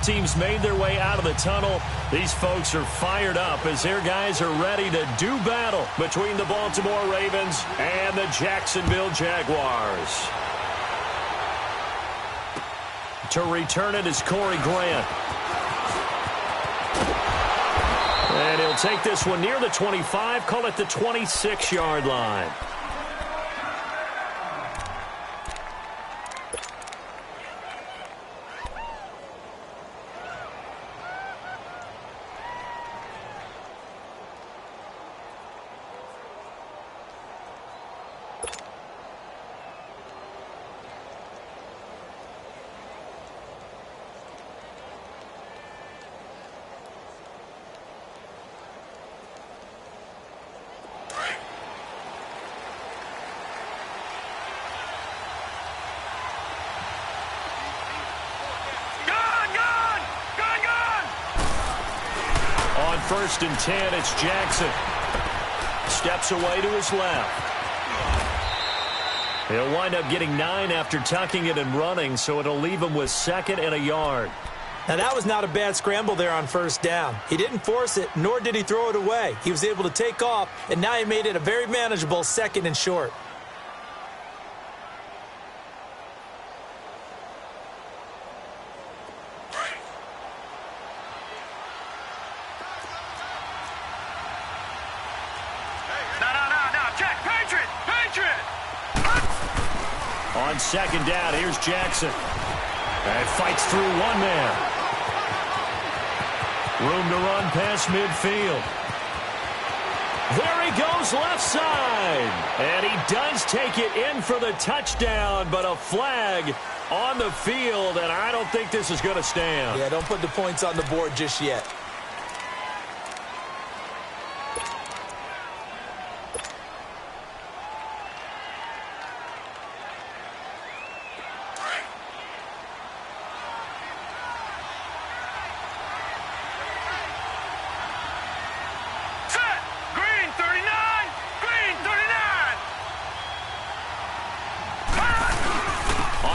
team's made their way out of the tunnel. These folks are fired up as their guys are ready to do battle between the Baltimore Ravens and the Jacksonville Jaguars. To return it is Corey Grant. And he'll take this one near the 25, call it the 26-yard line. First and 10, it's Jackson. Steps away to his left. He'll wind up getting 9 after tucking it and running, so it'll leave him with 2nd and a yard. Now, that was not a bad scramble there on first down. He didn't force it, nor did he throw it away. He was able to take off, and now he made it a very manageable 2nd and short. On 2nd down, here's Jackson. And fights through one man. Room to run past midfield. There he goes left side. And he does take it in for the touchdown, but a flag on the field, and I don't think this is going to stand. Yeah, don't put the points on the board just yet.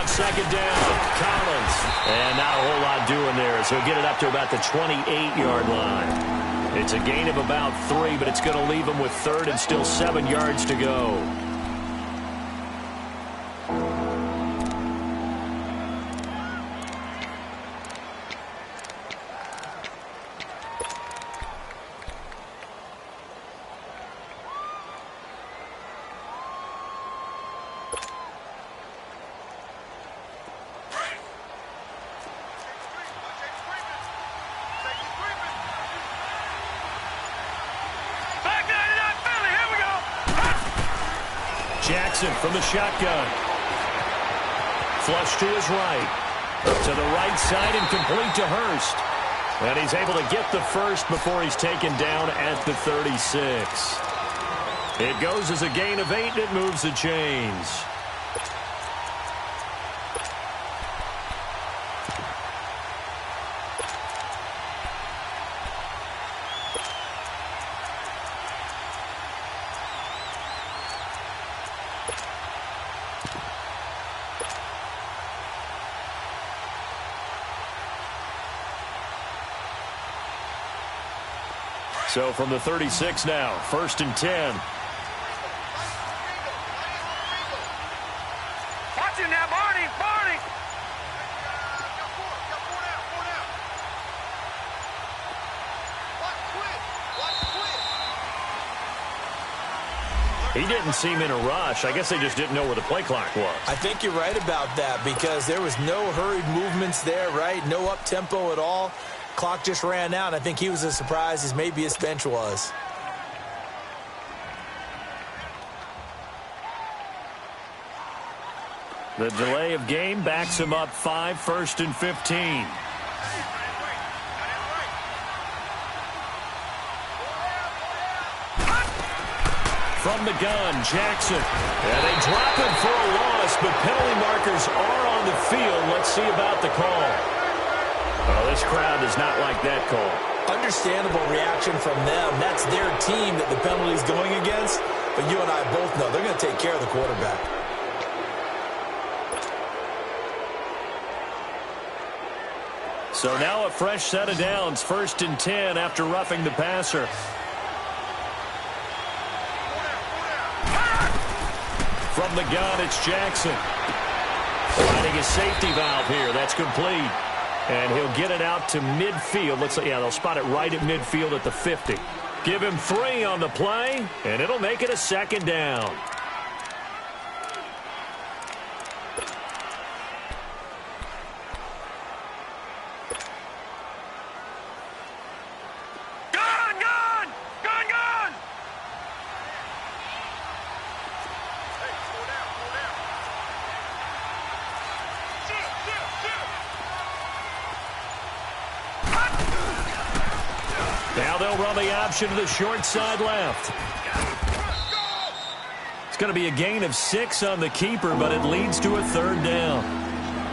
Second down, Collins. And not a whole lot doing there, so he'll get it up to about the 28-yard line. It's a gain of about 3, but it's going to leave him with 3rd and still 7 yards to go. Jackson from the shotgun. Flush to his right. To the right side and complete to Hurst. And he's able to get the first before he's taken down at the 36. It goes as a gain of 8 and it moves the chains. So from the 36 now, 1st and 10. Watch it now, Barney, Barney. He didn't seem in a rush. I guess they just didn't know where the play clock was. I think you're right about that because there was no hurried movements there, right? No up-tempo at all. Clock just ran out. I think he was as surprised as maybe his bench was. The delay of game backs him up 5, 1st and 15. From the gun, Jackson. And they drop him for a loss, but penalty markers are on the field. Let's see about the call. Oh, this crowd does not like that call. Understandable reaction from them. That's their team that the penalty's going against. But you and I both know they're going to take care of the quarterback. So now a fresh set of downs, 1st and 10 after roughing the passer. From the gun, it's Jackson. Finding a safety valve here. That's complete. And he'll get it out to midfield. Looks like, yeah, they'll spot it right at midfield at the 50. Give him 3 on the play, and it'll make it a 2nd down. Now they'll run the option to the short side left. It's going to be a gain of 6 on the keeper, but it leads to a 3rd down.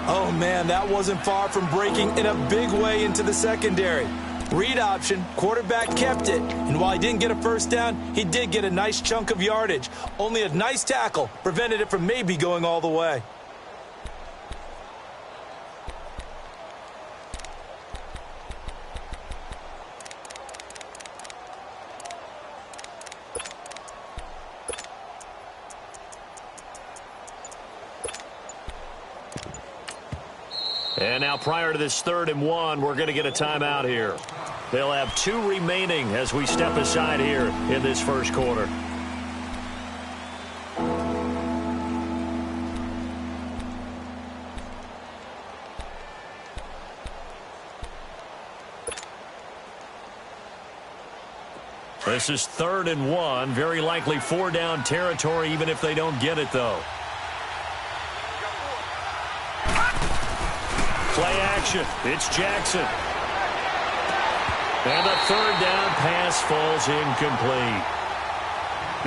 Oh, man, that wasn't far from breaking in a big way into the secondary. Read option, quarterback kept it, and while he didn't get a 1st down, he did get a nice chunk of yardage. Only a nice tackle prevented it from maybe going all the way. And now prior to this 3rd and 1, we're going to get a timeout here. They'll have 2 remaining as we step aside here in this 1st quarter. This is 3rd and 1. Very likely 4-down territory, even if they don't get it, though. Play action. It's Jackson. And the 3rd down pass falls incomplete.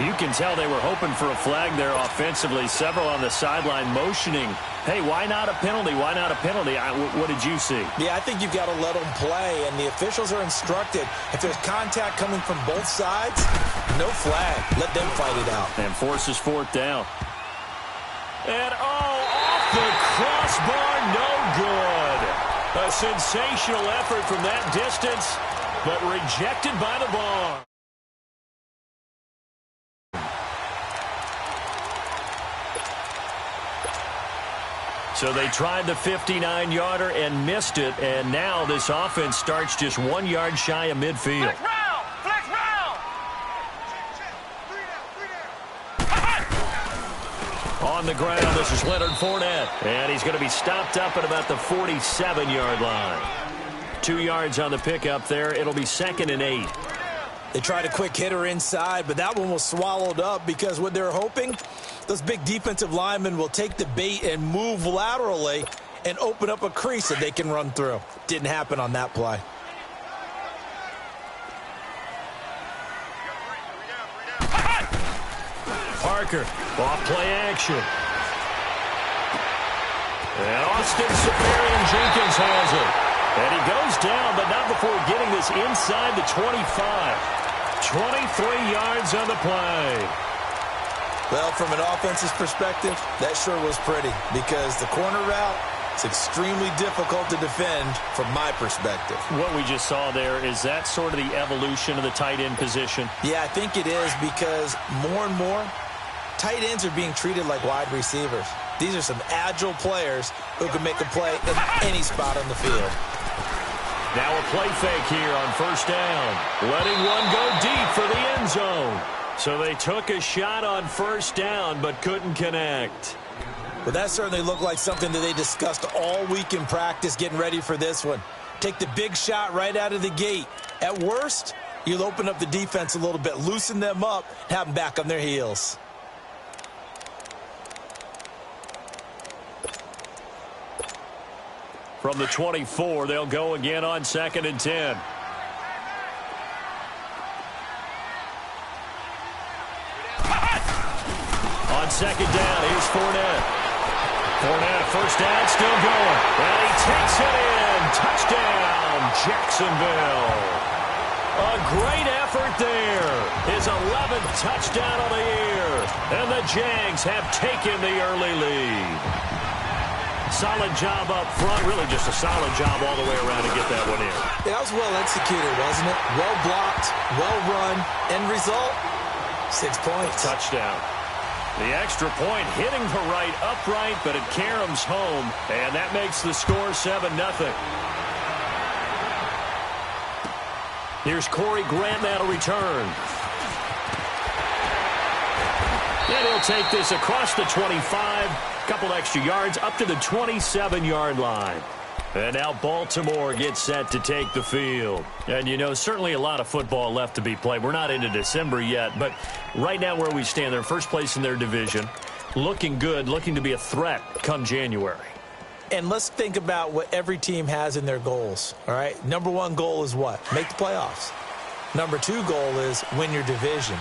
You can tell they were hoping for a flag there offensively. Several on the sideline motioning. Hey, why not a penalty? Why not a penalty? What did you see? Yeah, I think you've got to let them play, and the officials are instructed. If there's contact coming from both sides, no flag. Let them fight it out. And forces 4th down. And, off the crossbar, no good. A sensational effort from that distance, but rejected by the bar. So they tried the 59-yarder and missed it, and now this offense starts just 1 yard shy of midfield. Flex round! Flex round! On the ground, this is Leonard Fournette, and he's going to be stopped up at about the 47-yard line. 2 yards on the pickup there. It'll be 2nd and 8. They tried a quick hitter inside, but that one was swallowed up because what they're hoping, those big defensive linemen will take the bait and move laterally and open up a crease that they can run through. Didn't happen on that play. Parker, off play action. And Austin Safarian-Jenkins has it. And he goes down, but not before getting this inside the 25. 23 yards on the play. Well, from an offensive perspective, that sure was pretty because the corner route is extremely difficult to defend from my perspective. What we just saw there, is that sort of the evolution of the tight end position? Yeah, I think it is because more and more, tight ends are being treated like wide receivers. These are some agile players who can make a play in any spot on the field. Now a play fake here on 1st down. Letting one go deep for the end zone. So they took a shot on 1st down but couldn't connect. Well, that certainly looked like something that they discussed all week in practice getting ready for this one. Take the big shot right out of the gate. At worst, you'll open up the defense a little bit, loosen them up, and have them back on their heels. From the 24, they'll go again on 2nd and 10. On 2nd down, here's Fournette. Fournette, 1st down, still going. And he takes it in. Touchdown, Jacksonville. A great effort there. His 11th touchdown of the year. And the Jags have taken the early lead. Solid job up front. Really just a solid job all the way around to get that one in. That was well executed, wasn't it? Well blocked, well run. End result, 6 points. Touchdown. The extra point hitting the right upright, but it caroms home, and that makes the score 7-0. Here's Corey Grant now to return. And he'll take this across the 25, couple extra yards up to the 27-yard line. And now Baltimore gets set to take the field. And, you know, certainly a lot of football left to be played. We're not into December yet, but right now where we stand, they're first place in their division, looking good, looking to be a threat come January. And let's think about what every team has in their goals, all right? Number one goal is what? Make the playoffs. Number two goal is win your division.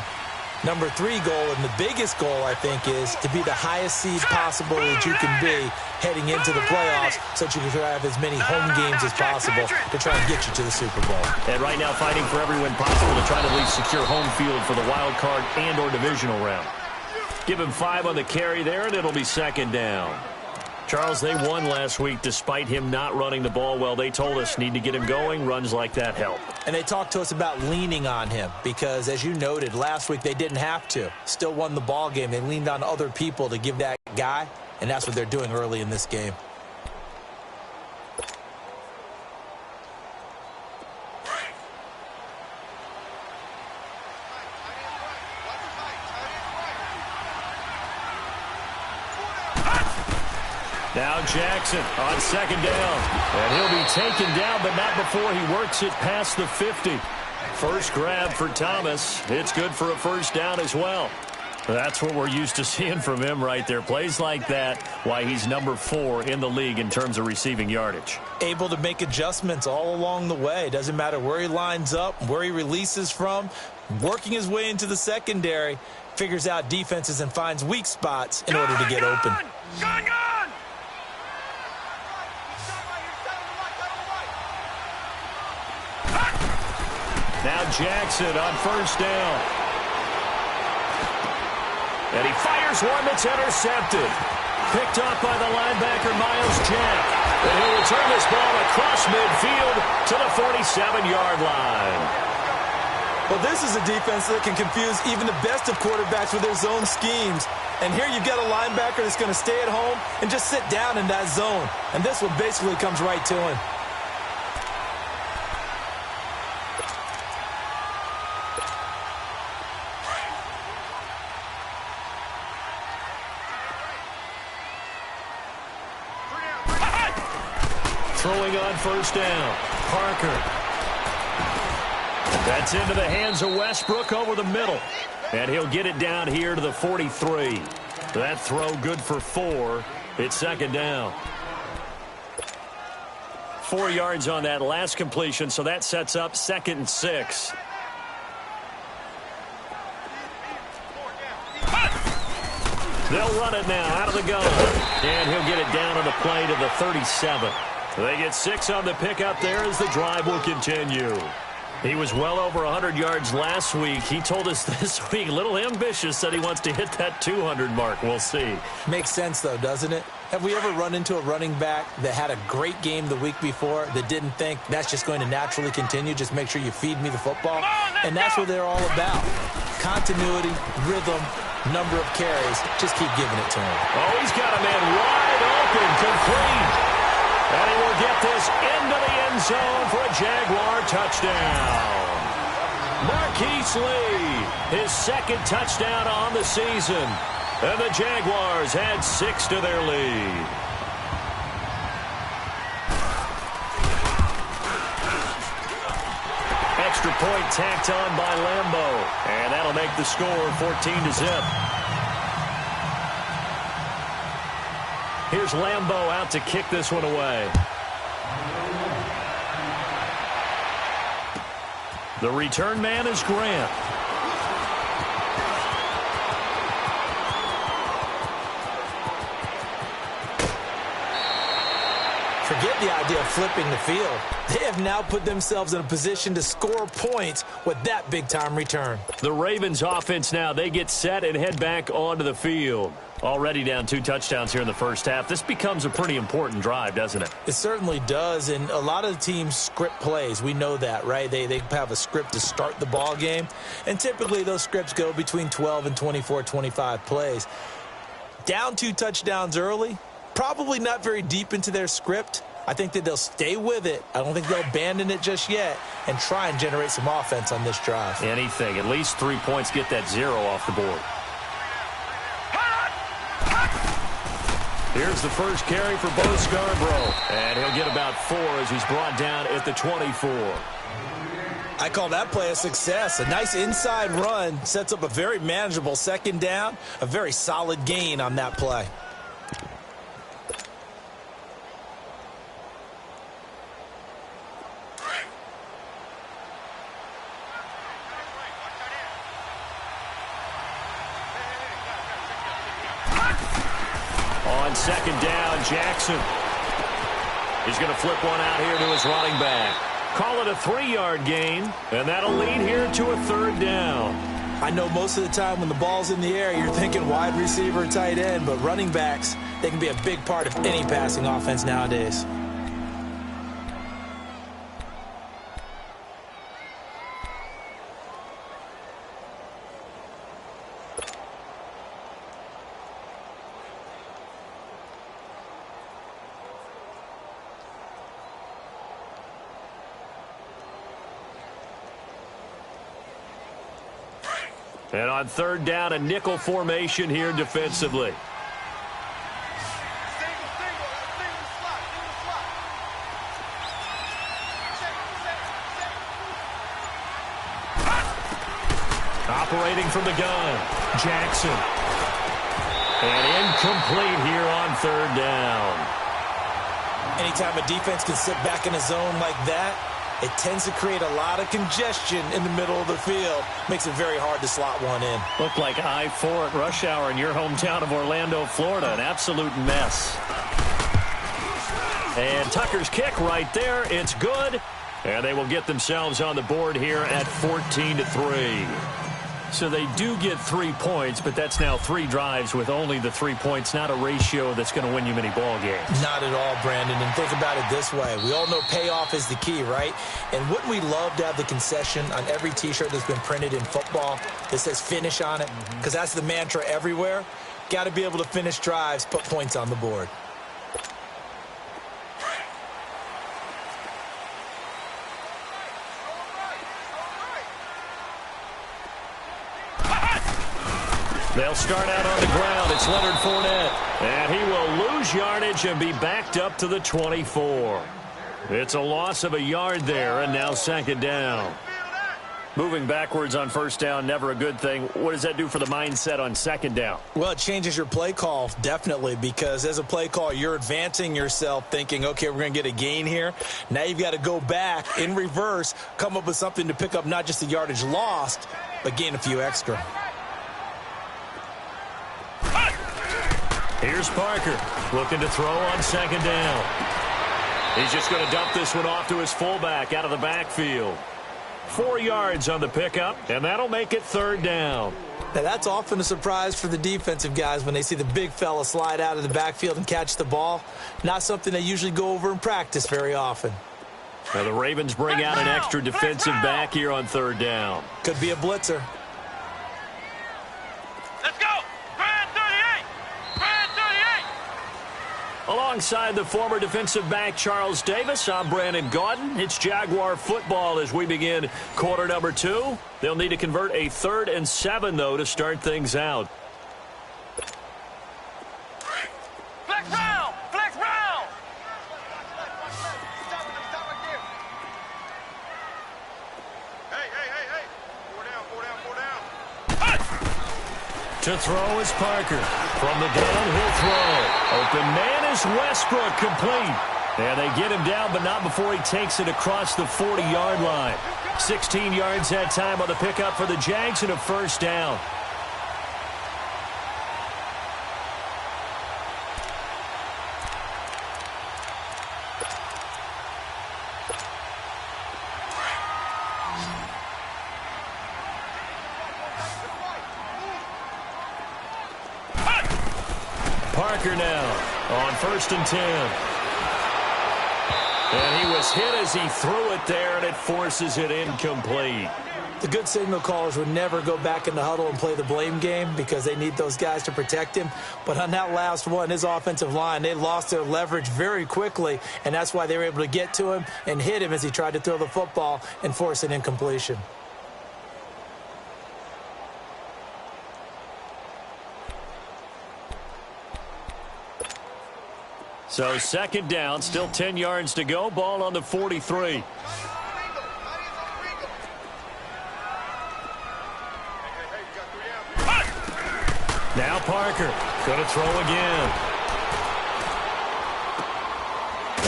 Number three goal, and the biggest goal, I think, is to be the highest seed possible that you can be heading into the playoffs so that you can have as many home games as possible to try and get you to the Super Bowl. And right now fighting for every win possible to try to at least secure home field for the wild card and or divisional round. Give him 5 on the carry there, and it'll be second down. Charles, they won last week despite him not running the ball well. They told us need to get him going. Runs like that help. And they talked to us about leaning on him because, as you noted, last week they didn't have to. Still won the ball game. They leaned on other people to give that guy, and that's what they're doing early in this game. Now Jackson on second down. And he'll be taken down, but not before he works it past the 50. First grab for Thomas. It's good for a first down as well. That's what we're used to seeing from him right there. Plays like that, why he's number 4 in the league in terms of receiving yardage. Able to make adjustments all along the way. Doesn't matter where he lines up, where he releases from. Working his way into the secondary. Figures out defenses and finds weak spots in order to get open. Gun! Now Jackson on first down. And he fires one that's intercepted. Picked off by the linebacker, Miles Jack. And he'll return this ball across midfield to the 47-yard line. Well, this is a defense that can confuse even the best of quarterbacks with their zone schemes. And here you've got a linebacker that's going to stay at home and just sit down in that zone. And this one basically comes right to him. Throwing on first down, Parker. That's into the hands of Westbrook over the middle. And he'll get it down here to the 43. That throw good for 4. It's second down. 4 yards on that last completion, so that sets up 2nd and 6. They'll run it now out of the gun. And he'll get it down on the play to the 37. They get 6 on the pickup there as the drive will continue. He was well over 100 yards last week. He told us this week, a little ambitious, said he wants to hit that 200 mark. We'll see. Makes sense, though, doesn't it? Have we ever run into a running back that had a great game the week before that didn't think that's just going to naturally continue? Just make sure you feed me the football. And that's what they're all about. Continuity, rhythm, number of carries. Just keep giving it to him. Oh, he's got a man wide open, complete. And he will get this into the end zone for a Jaguar touchdown. Marquise Lee, his 2nd touchdown on the season. And the Jaguars add 6 to their lead. Extra point tacked on by Lambo. And that'll make the score 14-0. Here's Lambo out to kick this one away. The return man is Grant. Forget the idea of flipping the field. They have now put themselves in a position to score points with that big-time return. The Ravens offense now, they get set and head back onto the field. Already down 2 touchdowns here in the first half. This becomes a pretty important drive, doesn't it? It certainly does, and a lot of the teams script plays. We know that, right? They have a script to start the ball game, and typically those scripts go between 12 and 24, 25 plays. Down 2 touchdowns early, probably not very deep into their script. I think that they'll stay with it. I don't think they'll abandon it just yet and try and generate some offense on this drive. Anything. At least 3 points, get that 0 off the board. Here's the first carry for Bo Scarborough. And he'll get about 4 as he's brought down at the 24. I call that play a success. A nice inside run sets up a very manageable second down. A very solid gain on that play. On second down, Jackson. He's going to flip one out here to his running back. Call it a 3-yard gain, and that'll lead here to a 3rd down. I know most of the time when the ball's in the air, you're thinking wide receiver, tight end, but running backs, they can be a big part of any passing offense nowadays. And on 3rd down, a nickel formation here defensively. Operating from the gun, Jackson. And incomplete here on 3rd down. Anytime a defense can sit back in a zone like that, it tends to create a lot of congestion in the middle of the field. Makes it very hard to slot one in. Looked like I-4 at rush hour in your hometown of Orlando, Florida. An absolute mess. And Tucker's kick right there. It's good. And they will get themselves on the board here at 14-3. So they do get 3 points, but that's now 3 drives with only the 3 points, not a ratio that's going to win you many ball games. Not at all, Brandon. And think about it this way. We all know payoff is the key, right? And wouldn't we love to have the concession on every T-shirt that's been printed in football that says finish on it? Because that's the mantra everywhere. Got to be able to finish drives, put points on the board. They'll start out on the ground. It's Leonard Fournette. And he will lose yardage and be backed up to the 24. It's a loss of a yard there, and now 2nd down. Moving backwards on 1st down, never a good thing. What does that do for the mindset on 2nd down? Well, it changes your play call, definitely, because as a play call, you're advancing yourself thinking, okay, we're going to get a gain here. Now you've got to go back in reverse, come up with something to pick up not just the yardage lost, but gain a few extra. Here's Parker looking to throw on 2nd down. He's just going to dump this one off to his fullback out of the backfield. 4 yards on the pickup, and that'll make it 3rd down. Now, that's often a surprise for the defensive guys when they see the big fella slide out of the backfield and catch the ball. Not something they usually go over in practice very often. Now the Ravens bring out an extra defensive back here on 3rd down. Could be a blitzer. Alongside the former defensive back Charles Davis, I'm Brandon Gaudin. It's Jaguar football as we begin quarter number 2. They'll need to convert a 3rd and 7, though, to start things out. Flex round! Flex round! Hey! 4 down. To throw is Parker. From the gun, he'll throw. Open man is Westbrook, complete. And they get him down, but not before he takes it across the 40-yard line. 16 yards that time on the pickup for the Jags and a 1st down. Parker now on 1st and 10. And he was hit as he threw it there, and it forces it incomplete. The good signal callers would never go back in the huddle and play the blame game because they need those guys to protect him. But on that last one, his offensive line, they lost their leverage very quickly, and that's why they were able to get to him and hit him as he tried to throw the football and force an incompletion. So 2nd down, still 10 yards to go. Ball on the 43. Now Parker going to throw again.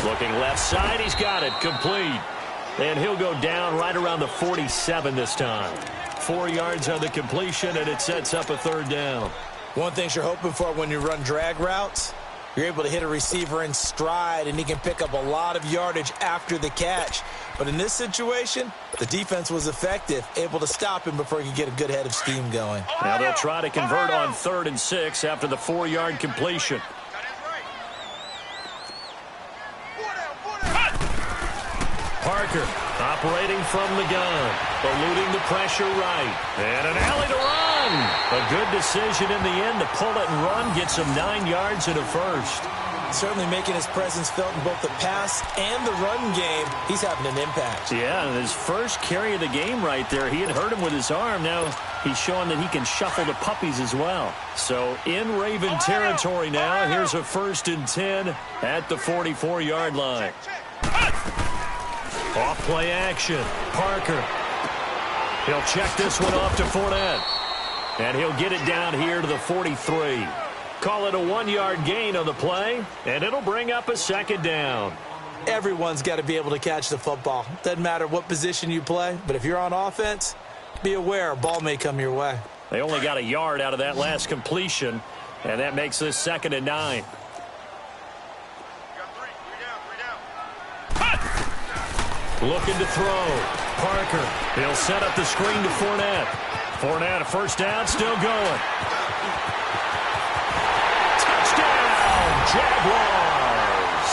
Looking left side, he's got it, complete. And he'll go down right around the 47 this time. 4 yards on the completion, and it sets up a 3rd down. One thing you're hoping for when you run drag routes, you're able to hit a receiver in stride, and he can pick up a lot of yardage after the catch. But in this situation, the defense was effective, able to stop him before he could get a good head of steam going. Now they'll try to convert on 3rd and 6 after the 4-yard completion. Parker operating from the gun, eluding the pressure right. And an alley to run. A good decision in the end to pull it and run, gets him 9 yards and a 1st. Certainly making his presence felt in both the pass and the run game. He's having an impact. Yeah, and his first carry of the game right there, he had hurt him with his arm. Now he's showing that he can shuffle the puppies as well. So in Raven territory now, here's a 1st and 10 at the 44-yard line. Off play action. Parker. He'll check this one off to Fournette. And he'll get it down here to the 43. Call it a 1-yard gain on the play, and it'll bring up a 2nd down. Everyone's got to be able to catch the football. Doesn't matter what position you play, but if you're on offense, be aware a ball may come your way. They only got a yard out of that last completion, and that makes this 2nd and 9. Looking to throw. Parker. He'll set up the screen to Fournette. Fournette, a 1st down, still going. Touchdown, Jaguars.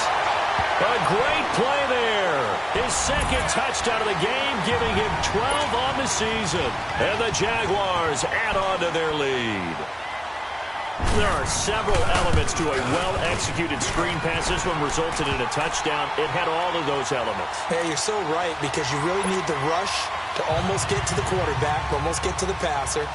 A great play there. His 2nd touchdown of the game, giving him 12 on the season. And the Jaguars add on to their lead. There are several elements to a well-executed screen pass. This one resulted in a touchdown. It had all of those elements. Hey, you're so right, because you really need the rush to almost get to the quarterback, almost get to the passer.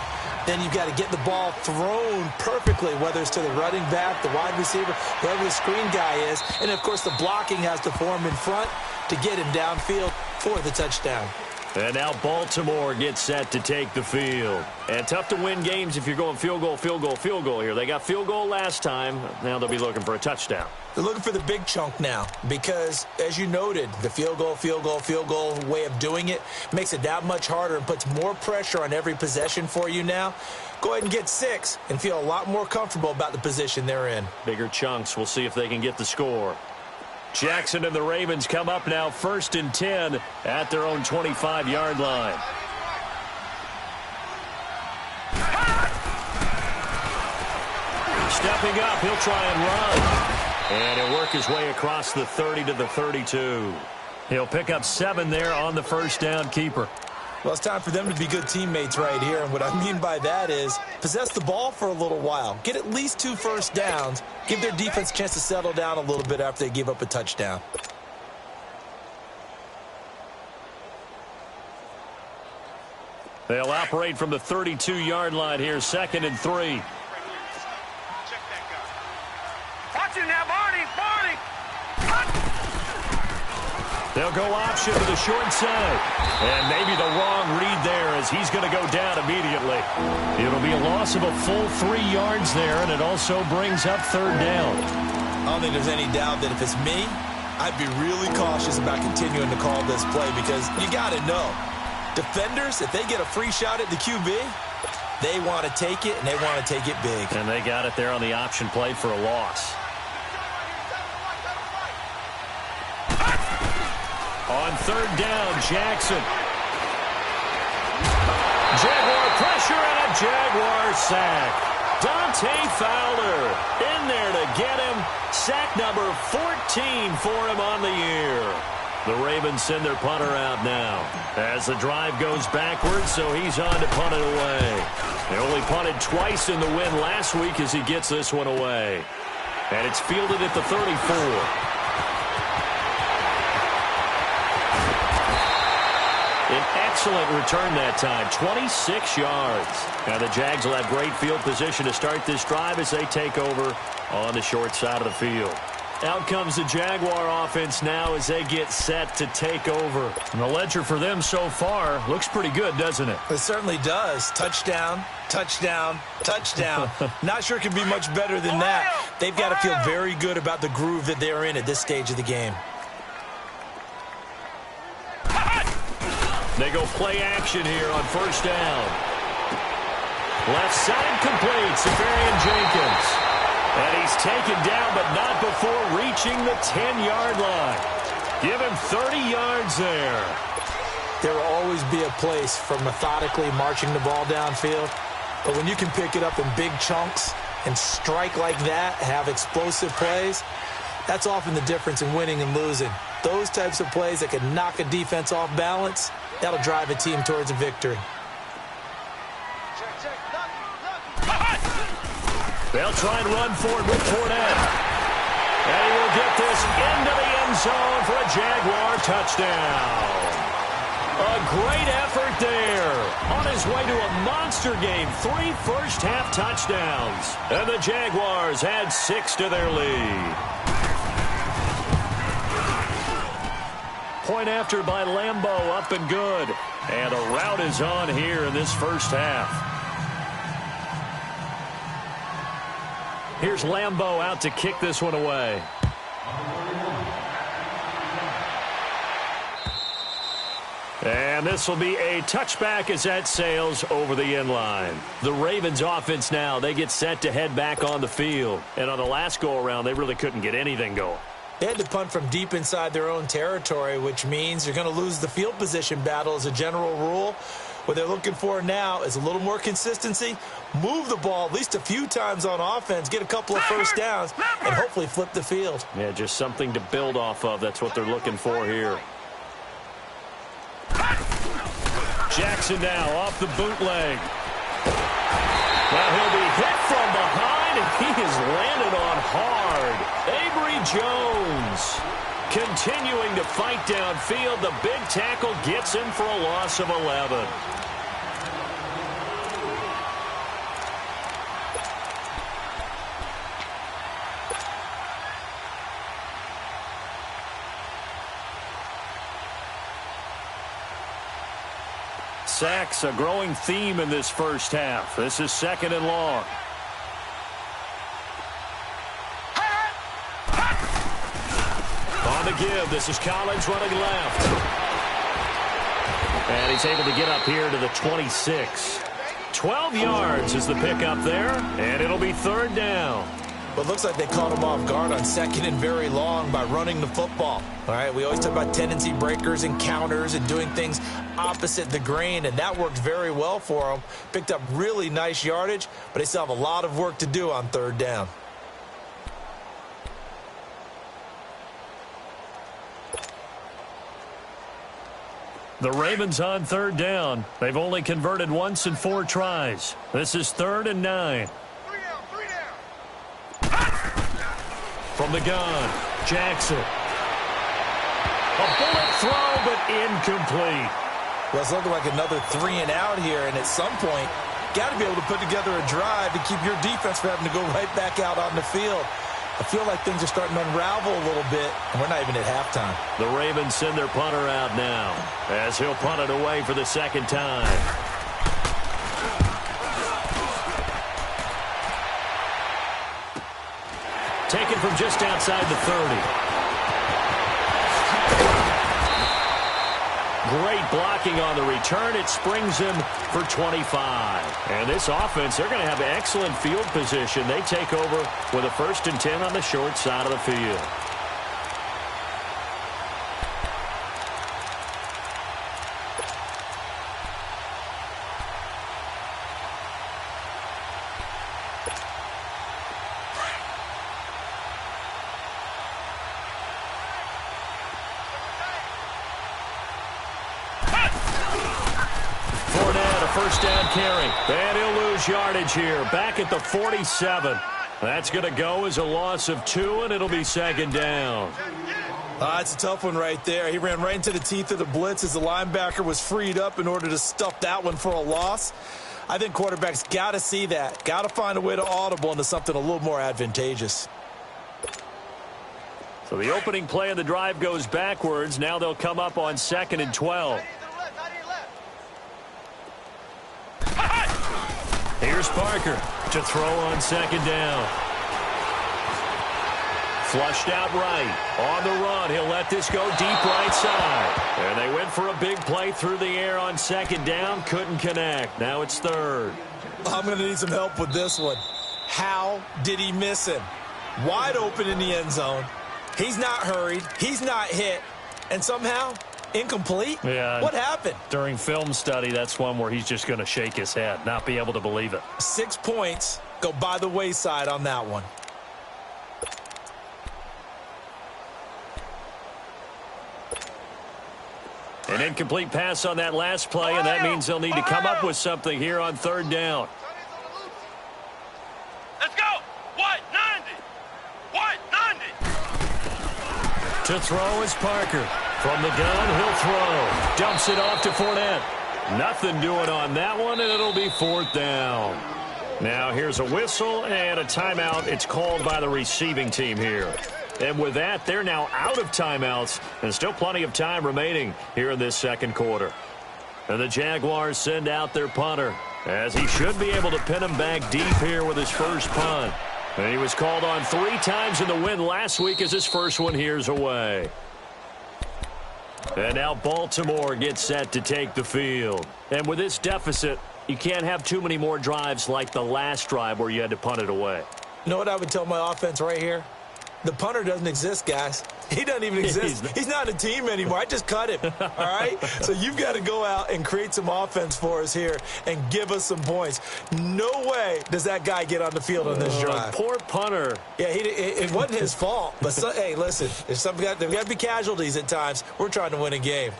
Then you've got to get the ball thrown perfectly, whether it's to the running back, the wide receiver, whoever the screen guy is. And, of course, the blocking has to form in front to get him downfield for the touchdown. And now Baltimore gets set to take the field. And tough to win games if you're going field goal, field goal, field goal here. They got field goal last time. Now they'll be looking for a touchdown. They're looking for the big chunk now because, as you noted, the field goal way of doing it makes it that much harder and puts more pressure on every possession for you now. Go ahead and get 6 and feel a lot more comfortable about the position they're in. Bigger chunks. We'll see if they can get the score. Jackson and the Ravens come up now 1st and 10 at their own 25-yard line. Stepping up, he'll try and run. And he'll work his way across the 30 to the 32. He'll pick up 7 there on the 1st down keeper. Well, it's time for them to be good teammates right here. And what I mean by that is possess the ball for a little while. Get at least 2 first downs. Give their defense a chance to settle down a little bit after they give up a touchdown. They'll operate from the 32-yard line here, 2nd and 3. Watch it now, Barney! They'll go option to the short side. And maybe the wrong read there as he's going to go down immediately. It'll be a loss of a full 3 yards there, and it also brings up 3rd down. I don't think there's any doubt that if it's me, I'd be really cautious about continuing to call this play because you got to know, defenders, if they get a free shot at the QB, they want to take it, and they want to take it big. And they got it there on the option play for a loss. On 3rd down, Jackson. Jaguar pressure and a Jaguar sack. Dante Fowler in there to get him. Sack number 14 for him on the year. The Ravens send their punter out now as the drive goes backwards, so he's on to punt it away. They only punted twice in the win last week as he gets this one away. And it's fielded at the 34. An excellent return that time, 26 yards. Now the Jags will have great field position to start this drive as they take over on the short side of the field. Out comes the Jaguar offense now as they get set to take over. And the ledger for them so far looks pretty good, doesn't it? It certainly does. Touchdown, touchdown, touchdown. Not sure it can be much better than that. They've got to feel very good about the groove that they're in at this stage of the game. They go play action here on first down. Left side complete, Safarian Jenkins. And he's taken down, but not before reaching the 10-yard line. Give him 30 yards there. There will always be a place for methodically marching the ball downfield. But when you can pick it up in big chunks and strike like that, have explosive plays, that's often the difference in winning and losing. Those types of plays that can knock a defense off balance, that'll drive a team towards a victory. They'll try and run for it with Fournette. And he will get this into the end zone for a Jaguar touchdown. A great effort there. On his way to a monster game, 3 first-half touchdowns. And the Jaguars add 6 to their lead. Point after by Lambeau, up and good. And a rout is on here in this first half. Here's Lambeau out to kick this one away. And this will be a touchback as that sails over the end line. The Ravens offense now, they get set to head back on the field. And on the last go-around, they really couldn't get anything going. They had to punt from deep inside their own territory, which means you're going to lose the field position battle as a general rule. What they're looking for now is a little more consistency, move the ball at least a few times on offense, get a couple of first downs, and hopefully flip the field. Yeah, just something to build off of. That's what they're looking for here. Jackson now off the bootleg. Now he'll be hit from behind, and he is landed on hard. Avery Jones continuing to fight downfield. The big tackle gets him for a loss of 11. Sacks, a growing theme in this first half. This is 2nd and long. On the give, this is Collins running left. And he's able to get up here to the 26. 12 yards is the pickup there, and it'll be 3rd down. But it looks like they caught him off guard on 2nd and very long by running the football. All right, we always talk about tendency breakers and counters and doing things opposite the grain, and that worked very well for them. Picked up really nice yardage, but they still have a lot of work to do on 3rd down. The Ravens on 3rd down. They've only converted once in 4 tries. This is 3rd and 9. From the gun, Jackson. A bullet throw, but incomplete. Well, it's looking like another 3 and out here, and at some point, got to be able to put together a drive to keep your defense from having to go right back out on the field. I feel like things are starting to unravel a little bit, and we're not even at halftime. The Ravens send their punter out now as he'll punt it away for the 2nd time. Taken from just outside the 30. Great blocking on the return. It springs him for 25. And this offense, they're going to have excellent field position. They take over with a 1st and 10 on the short side of the field. first down carry. And he'll lose yardage here. Back at the 47. That's going to go as a loss of 2, and it'll be second down. It's a tough one right there. He ran right into the teeth of the blitz as the linebacker was freed up in order to stuff that one for a loss. I think quarterbacks got to see that. Got to find a way to audible into something a little more advantageous. So the opening play of the drive goes backwards. Now they'll come up on 2nd and 12. Here's Parker to throw on 2nd down. Flushed out right. On the run, he'll let this go deep right side. And they went for a big play through the air on 2nd down. Couldn't connect. Now it's 3rd. I'm going to need some help with this one. How did he miss him? Wide open in the end zone. He's not hurried. He's not hit. And somehow, incomplete? Yeah. What happened? During film study, that's one where he's just going to shake his head, not be able to believe it. 6 points go by the wayside on that one. An incomplete pass on that last play, and that means they'll need to come up with something here on 3rd down. Let's go. 190. 190. To throw is Parker. From the gun, he'll throw. Dumps it off to Fournette. Nothing doing on that one, and it'll be 4th down. Now here's a whistle and a timeout. It's called by the receiving team here. And with that, they're now out of timeouts, and still plenty of time remaining here in this 2nd quarter. And the Jaguars send out their punter, as he should be able to pin him back deep here with his first punt. And he was called on 3 times in the win last week as his first one here's away. And now Baltimore gets set to take the field. And with this deficit, you can't have too many more drives like the last drive where you had to punt it away. You know what I would tell my offense right here? The punter doesn't exist, guys. He doesn't even exist. He's not a team anymore. I just cut him, all right? So you've got to go out and create some offense for us here and give us some points. No way does that guy get on the field on this drive. Poor punter. Yeah, it wasn't his fault. But, hey, listen, there's got to be casualties at times. We're trying to win a game.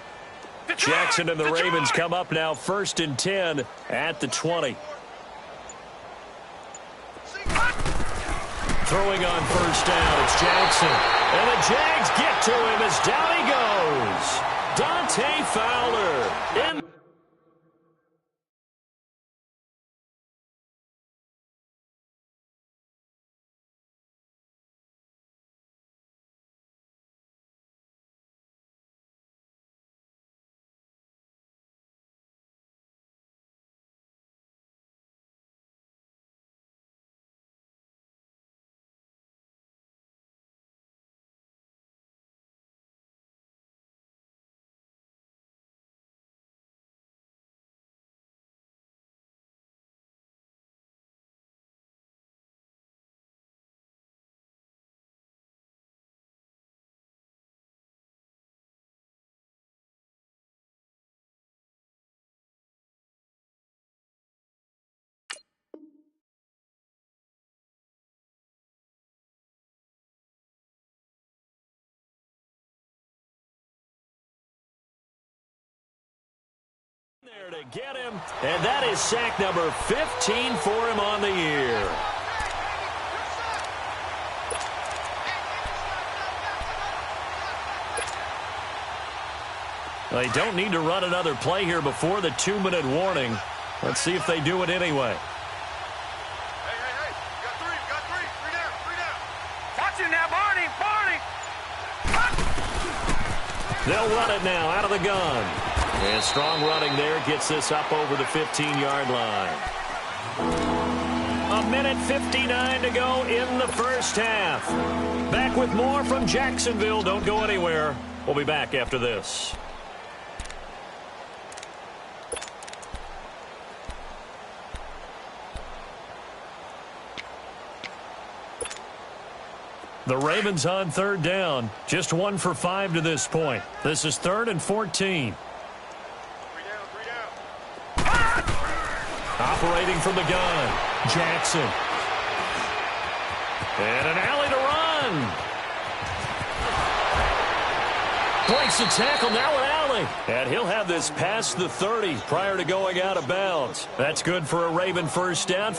Jackson and the Ravens come up now 1st and 10 at the 20. Throwing on 1st down, it's Jackson. And the Jags get to him as down he goes. Dante Fowler in. There to get him, and that is sack number 15 for him on the year. They don't need to run another play here before the 2-minute warning. Let's see if they do it anyway. Hey. Got three. Three down. Watch it now, Barney. They'll run it now out of the gun. And strong running there gets this up over the 15-yard line. 1:59 to go in the first half. Back with more from Jacksonville. Don't go anywhere. We'll be back after this. The Ravens on 3rd down. Just 1 for 5 to this point. This is 3rd and 14. Three down. Operating from the gun, Jackson. And an alley to run. Breaks the tackle, now an alley. Sterling. And he'll have this past the 30 prior to going out of bounds. That's good for a Raven first down.